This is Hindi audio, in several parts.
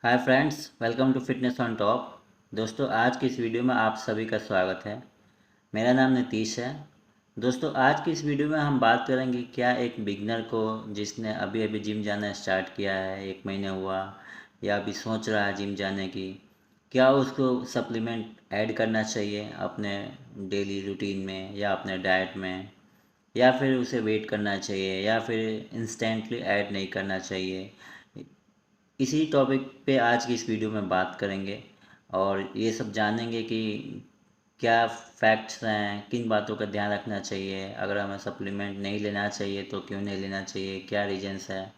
Hi friends, welcome to fitness on top. दोस्तों, आज की इस वीडियो में आप सभी का स्वागत है। मेरा नाम नीतीश है। दोस्तों, आज की इस वीडियो में हम बात करेंगे क्या एक बिगनर को जिसने अभी अभी जिम जाना स्टार्ट किया है, 1 महीने हुआ या अभी सोच रहा है जिम जाने की, क्या उसको सप्लीमेंट ऐड करना चाहिए अपने डेली रूटीन में या अपने डाइट में, या फिर उसे वेट करना चाहिए या फिर इंस्टेंटली ऐड नहीं करना चाहिए। इसी टॉपिक पे आज की इस वीडियो में बात करेंगे और ये सब जानेंगे कि क्या फैक्ट्स हैं, किन बातों का ध्यान रखना चाहिए, अगर हमें सप्लीमेंट नहीं लेना चाहिए तो क्यों नहीं लेना चाहिए, क्या रीजंस है।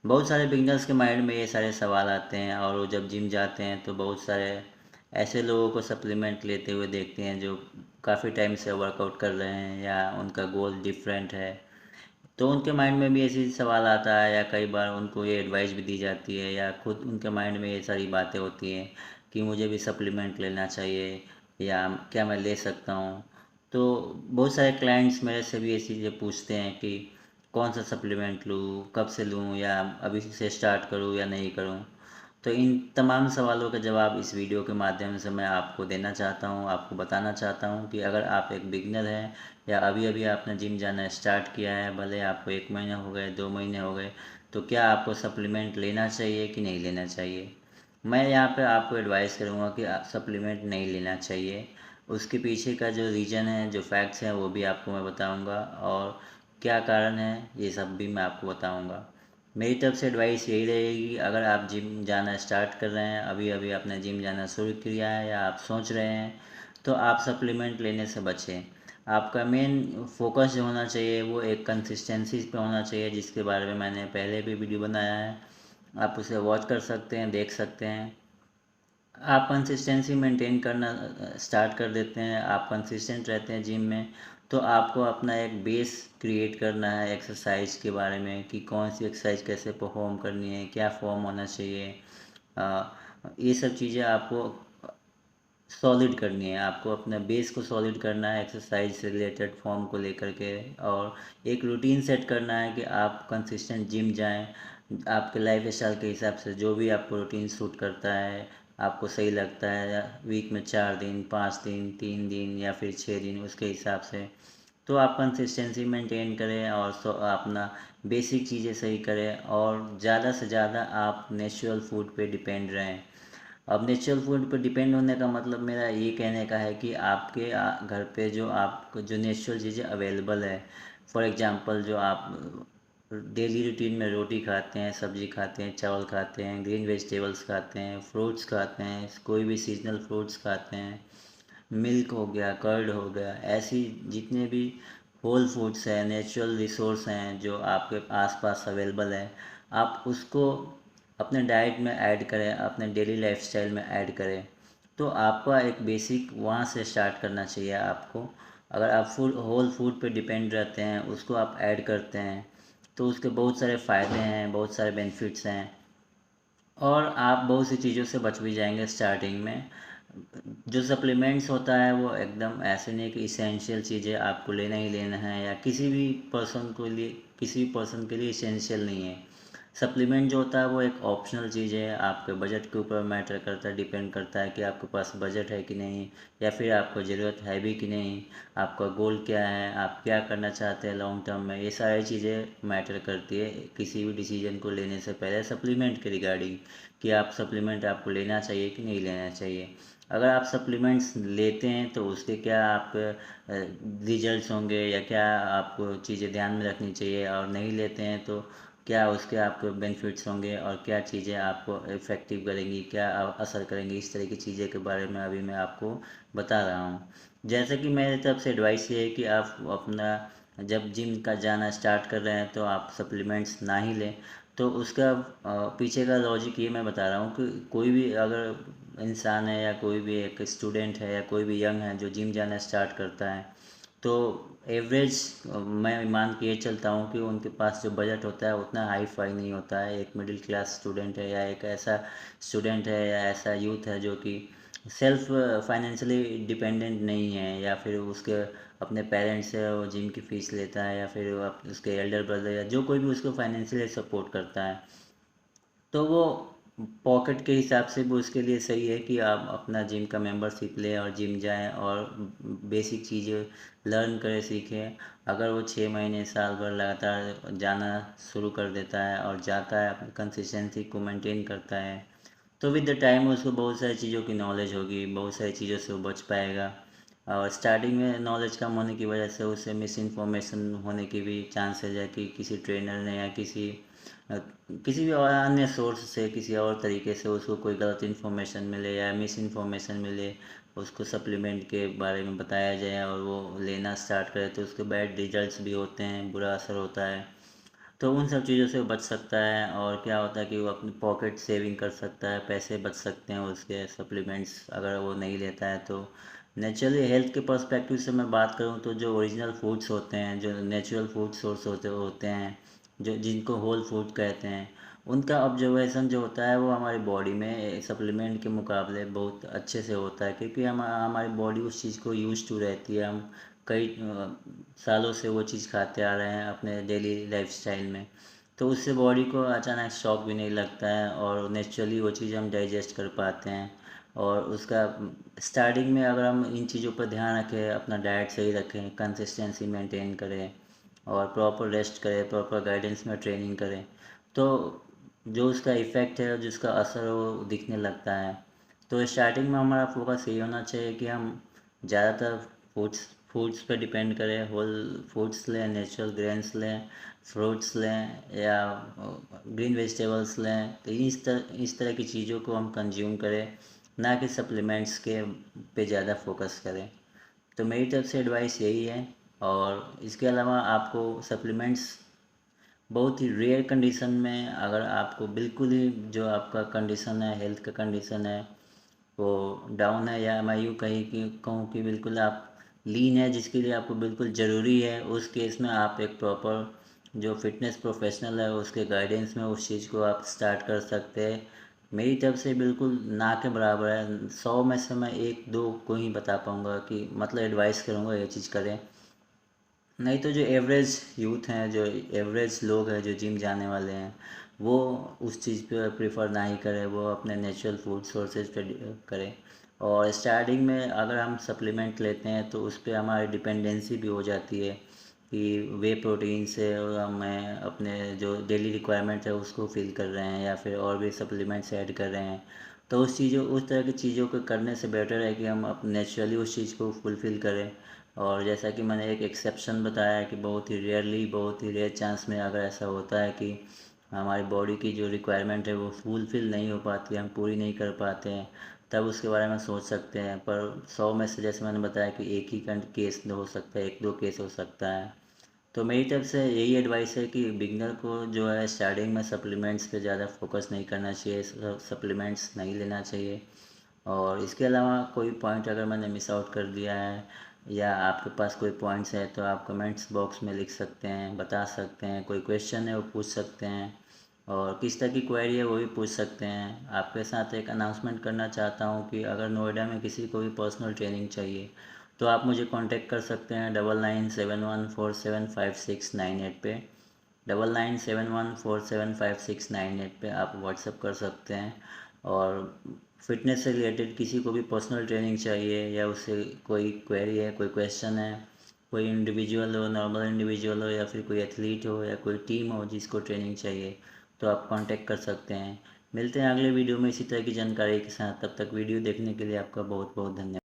बहुत सारे बिगनर्स के माइंड में ये सारे सवाल आते हैं और वो जब जिम जाते हैं तो बहुत सारे ऐसे लोगों को सप्लीमेंट लेते हुए देखते हैं जो काफ़ी टाइम से वर्कआउट कर रहे हैं या उनका गोल डिफरेंट है। तो उनके माइंड में भी ऐसी सवाल आता है या कई बार उनको ये एडवाइस भी दी जाती है या खुद उनके माइंड में ये सारी बातें होती हैं कि मुझे भी सप्लीमेंट लेना चाहिए या क्या मैं ले सकता हूँ। तो बहुत सारे क्लाइंट्स मेरे से भी ये चीज़ें पूछते हैं कि कौन सा सप्लीमेंट लूँ, कब से लूँ या अभी से स्टार्ट करूँ या नहीं करूँ। तो इन तमाम सवालों का जवाब इस वीडियो के माध्यम से मैं आपको देना चाहता हूँ, आपको बताना चाहता हूँ कि अगर आप एक बिगनर हैं या अभी अभी आपने जिम जाना स्टार्ट किया है, भले आपको 1 महीना हो गए, 2 महीने हो गए, तो क्या आपको सप्लीमेंट लेना चाहिए कि नहीं लेना चाहिए। मैं यहाँ पे आपको एडवाइस करूँगा कि सप्लीमेंट नहीं लेना चाहिए। उसके पीछे का जो रीज़न है, जो फैक्ट्स हैं, वो भी आपको मैं बताऊँगा और क्या कारण है ये सब भी मैं आपको बताऊँगा। मेरी तरफ से एडवाइस यही रहेगी, अगर आप जिम जाना स्टार्ट कर रहे हैं, अभी अभी आपने जिम जाना शुरू किया है या आप सोच रहे हैं, तो आप सप्लीमेंट लेने से बचें। आपका मेन फोकस जो होना चाहिए वो एक कंसिस्टेंसी पे होना चाहिए, जिसके बारे में मैंने पहले भी वीडियो बनाया है। आप उसे वॉच कर सकते हैं, देख सकते हैं। आप कंसिस्टेंसी मेंटेन करना स्टार्ट कर देते हैं, आप कंसिस्टेंट रहते हैं जिम में, तो आपको अपना एक बेस क्रिएट करना है एक्सरसाइज के बारे में कि कौन सी एक्सरसाइज कैसे परफॉर्म करनी है, क्या फॉर्म होना चाहिए। ये सब चीज़ें आपको सॉलिड करनी है, आपको अपने बेस को सॉलिड करना है एक्सरसाइज से रिलेटेड फॉर्म को लेकर के, और एक रूटीन सेट करना है कि आप कंसिस्टेंट जिम जाएं आपके लाइफ स्टाइल के हिसाब से, जो भी आपको रूटीन सूट करता है, आपको सही लगता है, या वीक में 4 दिन, 5 दिन, 3 दिन या फिर 6 दिन, उसके हिसाब से तो आप कंसिस्टेंसी मेंटेन करें और अपना बेसिक चीज़ें सही करें और ज़्यादा से ज़्यादा आप नेचुरल फूड पे डिपेंड रहें। अब नेचुरल फूड पर डिपेंड होने का मतलब मेरा ये कहने का है कि आपके घर पे जो आपको जो नेचुरल चीज़ें अवेलेबल है, फॉर एग्जांपल जो आप डेली रूटीन में रोटी खाते हैं, सब्जी खाते हैं, चावल खाते हैं, ग्रीन वेजिटेबल्स खाते हैं, फ्रूट्स खाते हैं, कोई भी सीजनल फ्रूट्स खाते हैं, मिल्क हो गया, कर्ड हो गया, ऐसी जितने भी होल फूड्स हैं, नेचुरल रिसोर्स हैं जो आपके आसपास अवेलेबल है, आप उसको अपने डाइट में ऐड करें, अपने डेली लाइफस्टाइल में ऐड करें। तो आपका एक बेसिक वहाँ से स्टार्ट करना चाहिए आपको। अगर आप फूड होल फूड पे डिपेंड रहते हैं, उसको आप ऐड करते हैं, तो उसके बहुत सारे फ़ायदे हैं, बहुत सारे बेनिफिट्स हैं और आप बहुत सी चीज़ों से बच भी जाएंगे स्टार्टिंग में। जो सप्लीमेंट्स होता है वो एकदम ऐसे नहीं कि इसेंशियल चीज़ें आपको लेना ही लेना है, या किसी भी पर्सन के लिए इसेंशियल नहीं है। सप्लीमेंट जो होता है वो एक ऑप्शनल चीज़ है, आपके बजट के ऊपर मैटर करता है, डिपेंड करता है कि आपके पास बजट है कि नहीं, या फिर आपको ज़रूरत है भी कि नहीं, आपका गोल क्या है, आप क्या करना चाहते हैं लॉन्ग टर्म में। ये सारी चीज़ें मैटर करती है किसी भी डिसीजन को लेने से पहले सप्लीमेंट के रिगार्डिंग, कि आप सप्लीमेंट आपको लेना चाहिए कि नहीं लेना चाहिए। अगर आप सप्लीमेंट्स लेते हैं तो उसके क्या आप रिजल्ट्स होंगे या क्या आपको चीज़ें ध्यान में रखनी चाहिए, और नहीं लेते हैं तो क्या उसके आपको बेनिफिट्स होंगे और क्या चीज़ें आपको इफ़ेक्टिव करेंगी, क्या असर करेंगी, इस तरह की चीज़ें के बारे में अभी मैं आपको बता रहा हूँ। जैसे कि मेरी तरफ से एडवाइस ये है कि आप अपना जब जिम का जाना स्टार्ट कर रहे हैं तो आप सप्लीमेंट्स ना ही लें। तो उसका पीछे का लॉजिक ये मैं बता रहा हूँ कि कोई भी अगर इंसान है या कोई भी एक स्टूडेंट है या कोई भी यंग है जो जिम जाना स्टार्ट करता है, तो एवरेज मैं मान के ये चलता हूँ कि उनके पास जो बजट होता है उतना हाई फाई नहीं होता है। एक मिडिल क्लास स्टूडेंट है या एक ऐसा स्टूडेंट है या ऐसा यूथ है जो कि सेल्फ फाइनेंशियली डिपेंडेंट नहीं है, या फिर उसके अपने पेरेंट्स से वो जिम की फ़ीस लेता है, या फिर उसके एल्डर ब्रदर या जो कोई भी उसको फाइनेंशियली सपोर्ट करता है, तो वो पॉकेट के हिसाब से भी उसके लिए सही है कि आप अपना जिम का मेंबरशिप लें और जिम जाएं और बेसिक चीज़ें लर्न करें, सीखें। अगर वो 6 महीने साल भर लगातार जाना शुरू कर देता है और जाता है, अपनी कंसिस्टेंसी को मेंटेन करता है, तो विद द टाइम उसको बहुत सारी चीज़ों की नॉलेज होगी, बहुत सारी चीज़ों से वो बच पाएगा। और स्टार्टिंग में नॉलेज कम होने की वजह से उसे मिस इन्फॉर्मेशन होने की भी चांसेज है कि किसी ट्रेनर ने या अ, किसी भी और अन्य सोर्स से किसी और तरीके से उसको कोई गलत इन्फॉर्मेशन मिले या मिस इन्फॉर्मेशन मिले, उसको सप्लीमेंट के बारे में बताया जाए और वो लेना स्टार्ट करे, तो उसके बैड रिजल्ट्स भी होते हैं, बुरा असर होता है। तो उन सब चीज़ों से वो बच सकता है। और क्या होता है कि वो अपनी पॉकेट सेविंग कर सकता है, पैसे बच सकते हैं उसके, सप्लीमेंट्स अगर वो नहीं लेता है तो। नेचुरली हेल्थ के पर्सपेक्टिव से मैं बात करूँ तो जो ओरिजिनल फूड्स होते हैं, जो नेचुरल फूड सोर्स होते हैं, जो जिनको होल फूड कहते हैं, उनका ऑब्जर्वेशन जो होता है वो हमारी बॉडी में सप्लीमेंट के मुकाबले बहुत अच्छे से होता है, क्योंकि हमारी बॉडी उस चीज़ को यूज टू रहती है। हम कई सालों से वो चीज़ खाते आ रहे हैं अपने डेली लाइफस्टाइल में, तो उससे बॉडी को अचानक शॉक भी नहीं लगता है और नेचुरली वो चीज़ हम डाइजेस्ट कर पाते हैं। और उसका स्टार्टिंग में अगर हम इन चीज़ों पर ध्यान रखें, अपना डाइट सही रखें, कंसिस्टेंसी मेंटेन करें और प्रॉपर रेस्ट करें, प्रॉपर गाइडेंस में ट्रेनिंग करें, तो जो उसका इफ़ेक्ट है, जिसका असर है वो दिखने लगता है। तो स्टार्टिंग में हमारा फोकस ये होना चाहिए कि हम ज़्यादातर फूड्स फूड्स पे डिपेंड करें, होल फूड्स लें, नेचुरल ग्रेन्स लें, फ्रूट्स लें या ग्रीन वेजिटेबल्स लें। तो इस तरह की चीज़ों को हम कंज्यूम करें, ना कि सप्लीमेंट्स के पे ज़्यादा फोकस करें। तो मेरी तरफ से एडवाइस यही है। और इसके अलावा आपको सप्लीमेंट्स बहुत ही रेयर कंडीशन में, अगर आपको बिल्कुल ही जो आपका कंडीशन है, हेल्थ का कंडीशन है वो डाउन है, या मैं यूँ कहीं कि कहूँ कि बिल्कुल आप लीन है, जिसके लिए आपको बिल्कुल ज़रूरी है, उस केस में आप एक प्रॉपर जो फिटनेस प्रोफेशनल है उसके गाइडेंस में उस चीज़ को आप स्टार्ट कर सकते हैं। मेरी तरफ से बिल्कुल ना के बराबर है। 100 में से मैं 1-2 को ही बता पाऊँगा कि मतलब एडवाइस करूँगा ये चीज़ करें। नहीं तो जो एवरेज यूथ हैं, जो एवरेज लोग हैं जो जिम जाने वाले हैं, वो उस चीज़ पे प्रेफर ना ही करें, वो अपने नेचुरल फूड सोर्सेज पे करें। और स्टार्टिंग में अगर हम सप्लीमेंट लेते हैं तो उस पर हमारी डिपेंडेंसी भी हो जाती है कि वे प्रोटीन से हमें अपने जो डेली रिक्वायरमेंट है उसको फिल कर रहे हैं या फिर और भी सप्लीमेंट्स ऐड कर रहे हैं। तो उस तरह की चीज़ों को करने से बेटर है कि हम अप नेचुरली उस चीज़ को फुलफ़िल करें। और जैसा कि मैंने एक एक्सेप्शन बताया कि बहुत ही रेयरली, बहुत ही रेयर चांस में अगर ऐसा होता है कि हमारी बॉडी की जो रिक्वायरमेंट है वो फुलफ़िल नहीं हो पाती है, हम पूरी नहीं कर पाते हैं, तब उसके बारे में सोच सकते हैं। पर 100 में से जैसे मैंने बताया कि एक ही केस हो सकता है, 1-2 केस हो सकता है। तो मेरी तरफ से यही एडवाइस है कि बिगनर को जो है स्टार्टिंग में सप्लीमेंट्स पे ज़्यादा फोकस नहीं करना चाहिए, सप्लीमेंट्स नहीं लेना चाहिए। और इसके अलावा कोई पॉइंट अगर मैंने मिस आउट कर दिया है या आपके पास कोई पॉइंट्स है तो आप कमेंट्स बॉक्स में लिख सकते हैं, बता सकते हैं। कोई क्वेश्चन है वो पूछ सकते हैं, और किस तरह की क्वेरी है वो भी पूछ सकते हैं। आपके साथ एक अनाउंसमेंट करना चाहता हूँ कि अगर नोएडा में किसी को भी पर्सनल ट्रेनिंग चाहिए तो आप मुझे कांटेक्ट कर सकते हैं 9971475698 पे। 9971475698 पे आप व्हाट्सअप कर सकते हैं। और फिटनेस से रिलेटेड किसी को भी पर्सनल ट्रेनिंग चाहिए या उससे कोई क्वेरी है, कोई क्वेश्चन है, कोई इंडिविजुअल हो, नॉर्मल इंडिविजुअल हो या फिर कोई एथलीट हो या कोई टीम हो जिसको ट्रेनिंग चाहिए, तो आप कांटेक्ट कर सकते हैं। मिलते हैं अगले वीडियो में इसी तरह की जानकारी के साथ। तब तक वीडियो देखने के लिए आपका बहुत बहुत धन्यवाद।